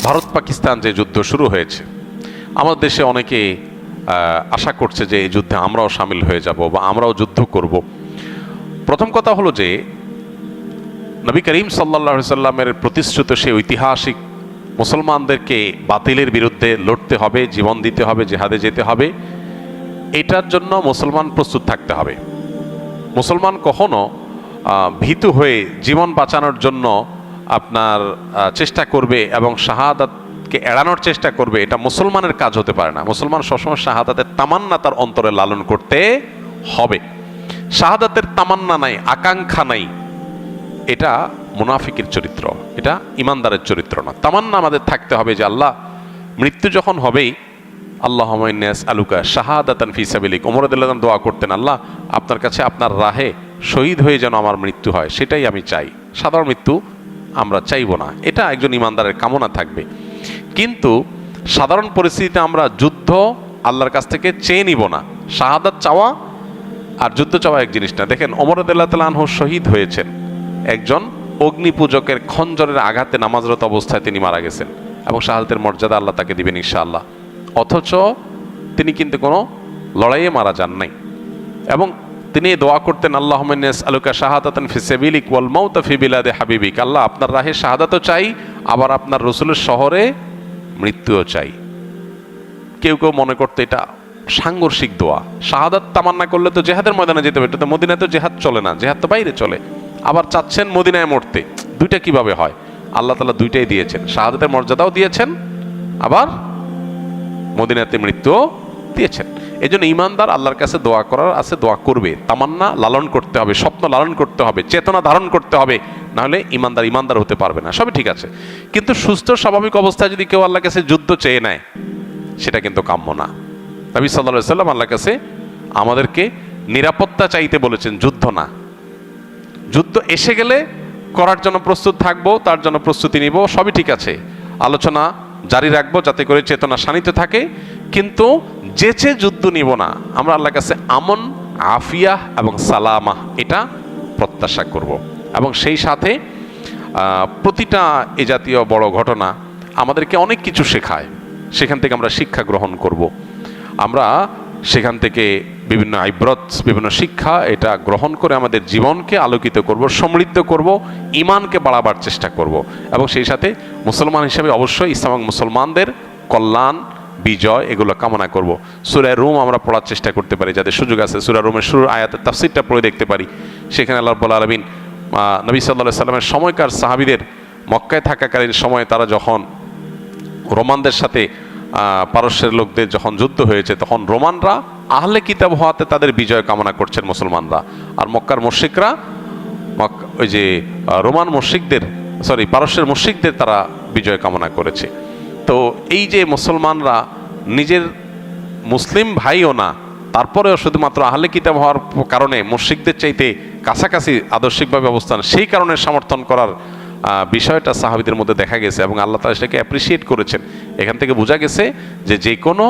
ভারত পাকিস্তান যে যুদ্ধ শুরু হয়েছে, আমাদের দেশে অনেকে আশা করছে যে এই যুদ্ধে আমরাও সামিল হয়ে যাব বা আমরাও যুদ্ধ করব। প্রথম কথা হলো যে নবী করিম সাল্লাল্লাহু আলাইহি সাল্লামের প্রতিশ্রুত সেই ঐতিহাসিক মুসলমানদেরকে বাতিলের বিরুদ্ধে লড়তে হবে, জীবন দিতে হবে, জিহাদে যেতে হবে, এটার জন্য মুসলমান প্রস্তুত থাকতে হবে। মুসলমান কখনো ভীতু হয়ে জীবন বাঁচানোর জন্য আপনার চেষ্টা করবে এবং শাহাদাতকে এড়ানোর চেষ্টা করবে, এটা মুসলমানের কাজ হতে পারে না। মুসলমান সবসময় শাহাদাতের তামান্না তার অন্তরে লালন করতে হবে। শাহাদাতের তামান্না নাই, আকাঙ্ক্ষা নাই, এটা মুনাফিকের চরিত্র, এটা ইমানদারের চরিত্র না। তামান্না আমাদের থাকতে হবে যে আল্লাহ, মৃত্যু যখন হবেই, আল্লাহুম্মা ইন্নী আসআলুকা শাহাদাতান ফি সাবিলিক, ওমর রাদিয়াল্লাহু আনহু দোয়া করতেন, আল্লাহ আপনার কাছে আপনার রাহে শহীদ হয়ে যেন আমার মৃত্যু হয়, সেটাই আমি চাই। সাধারণ মৃত্যু আমরা চাইব না, এটা একজন ইমানদারের কামনা থাকবে। কিন্তু সাধারণ পরিস্থিতিতে আমরা যুদ্ধ আল্লাহর কাছ থেকে চেয়ে নিব না। শাহাদাত চাওয়া আর যুদ্ধ চাওয়া এক জিনিস না। দেখেন ওমর রাদিয়াল্লাহু আনহু শহীদ হয়েছেন, একজন অগ্নি পূজকের খঞ্জরের আঘাতে নামাজরত অবস্থায় তিনি মারা গেছেন, এবং শাহাদাতের মর্যাদা আল্লাহ তাকে দিবেন ইনশাআল্লাহ। অথচ তিনি কিন্তু কোনো লড়াইয়ে মারা যান নাই, এবং তিনি দোয়া করতেন, আল্লাহুম্মা ইন্নী আসআলুকা শাহাদাতান ফি সাবিলিক ওয়াল মাউতা ফি বিলাদি হাবিবিক, আল্লাহ আপনার রাহে শাহাদাতও চাই, আবার আপনার রাসূলের শহরে মৃত্যুও চাই। কেউ কেউ মনে করতে এটা সাংঘর্ষিক দোয়া। শাহাদাত তামান্না করলে তো জিহাদের ময়দানে যেতে হবে, এটা তো মদিনায় তো জিহাদ চলে না, জিহাদ তো বাইরে চলে। আবার চাচ্ছেন মদিনায় মরতে, দুইটা কিভাবে হয়? আল্লাহ তাআলা দুইটাই দিয়েছেন, শাহাদাতের মর্যাদাও দিয়েছেন, আবার মদিনাতে মৃত্যুও দিয়েছেন। এই জন্য ইমানদার আল্লাহর কাছে দোয়া করার আছে, দোয়া করবে, তামান্না লালন করতে হবে, স্বপ্ন লালন করতে হবে, চেতনা ধারণ করতে হবে, নাহলে ইমানদার হতে পারবে না। সবই ঠিক আছে, কিন্তু সুস্থ স্বাভাবিক অবস্থায় যদি কেউ আল্লাহর কাছে যুদ্ধ চেয়ে নেয়, সেটা কিন্তু কাম্য না। নবী সাল্লাল্লাহু আলাইহি সাল্লাম আল্লাহর কাছে আমাদেরকে নিরাপত্তা চাইতে বলেছেন, যুদ্ধ না। যুদ্ধ এসে গেলে করার জন্য প্রস্তুত থাকবো, তার জন্য প্রস্তুতি নিব, সবই ঠিক আছে, আলোচনা জারি রাখবো যাতে করে চেতনা শানিত থাকে, কিন্তু যেচে যুদ্ধ নিব না। আমরা আল্লাহর কাছে আমন, আফিয়াহ এবং সালামাহ এটা প্রত্যাশা করব। এবং সেই সাথে প্রতিটা এ জাতীয় বড় ঘটনা আমাদেরকে অনেক কিছু শেখায়, সেখান থেকে আমরা শিক্ষা গ্রহণ করব। আমরা সেখান থেকে বিভিন্ন আইব্রত, বিভিন্ন শিক্ষা এটা গ্রহণ করে আমাদের জীবনকে আলোকিত করব, সমৃদ্ধ করব, ঈমানকে বাড়াবার চেষ্টা করব। এবং সেই সাথে মুসলমান হিসেবে অবশ্যই ইসলাম এবং মুসলমানদের কল্যাণ, বিজয় এগুলো কামনা করব। সূরা রুম আমরা পড়ার চেষ্টা করতে পারি, যাদের সুযোগ আছে সূরা রুমের শুরুর আয়াতের তাফসীরটা পড়ে দেখতে পারি। সেখানে আল্লাহ রাব্বুল আলামিন নবী সাল্লাল্লাহু আলাইহি সাল্লামের সময়কার সাহাবীদের মক্কায় থাকাকালীন সময়ে তারা যখন রোমানদের সাথে পারস্যের লোকদের যখন যুদ্ধ হয়েছে, তখন রোমানরা আহলে কিতাব হওয়াতে তাদের বিজয় কামনা করছেন মুসলমানরা, আর মক্কার মুশরিকরা ওই যে রোমান মুশরিকদের, পারস্যের মুশরিকদের তারা বিজয় কামনা করেছে। তো এই যে মুসলমানরা নিজের মুসলিম ভাইও না, তারপরেও শুধুমাত্র আহলে কিতাব হওয়ার কারণে মুশরিকদের চাইতে কাছাকাছি আদর্শিকভাবে অবস্থান, সেই কারণে সমর্থন করার বিষয়টা সাহাবীদের মধ্যে দেখা গেছে, এবং আল্লাহ তাআলা সেটাকে অ্যাপ্রিসিয়েট করেছেন। এখান থেকে বোঝা গেছে যে কোনো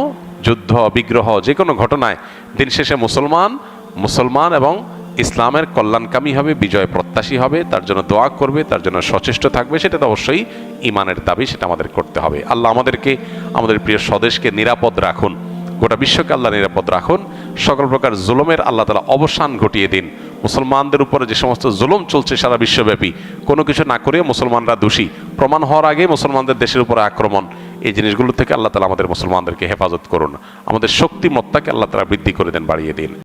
যুদ্ধ বিগ্রহ, যে কোনো ঘটনায় দিন শেষে মুসলমান এবং ইসলামের কল্যাণকামী হবে, বিজয় প্রত্যাশী হবে, তার জন্য দোয়া করবে, তার জন্য সচেষ্ট থাকবে। সেটা তো অবশ্যই ঈমানের দাবি, সেটা আমাদের করতে হবে। আল্লাহ আমাদেরকে, আমাদের প্রিয় স্বদেশকে নিরাপদ রাখুন, গোটা বিশ্বকে আল্লাহ নিরাপদ রাখুন, সকল প্রকার জুলুমের আল্লাহ তাআলা অবসান ঘটিয়ে দিন। মুসলমানদের উপরে যে সমস্ত জুলুম চলছে সারা বিশ্বব্যাপী, কোনো কিছু না করে মুসলমানরা দোষী প্রমাণ হওয়ার আগে মুসলমানদের দেশের উপরে আক্রমণ, এই জিনিসগুলো থেকে আল্লাহ তাআলা আমাদের মুসলমানদেরকে হেফাজত করুন। আমাদের শক্তিমত্তাকে আল্লাহ তাআলা বৃদ্ধি করে দেন, বাড়িয়ে দিন।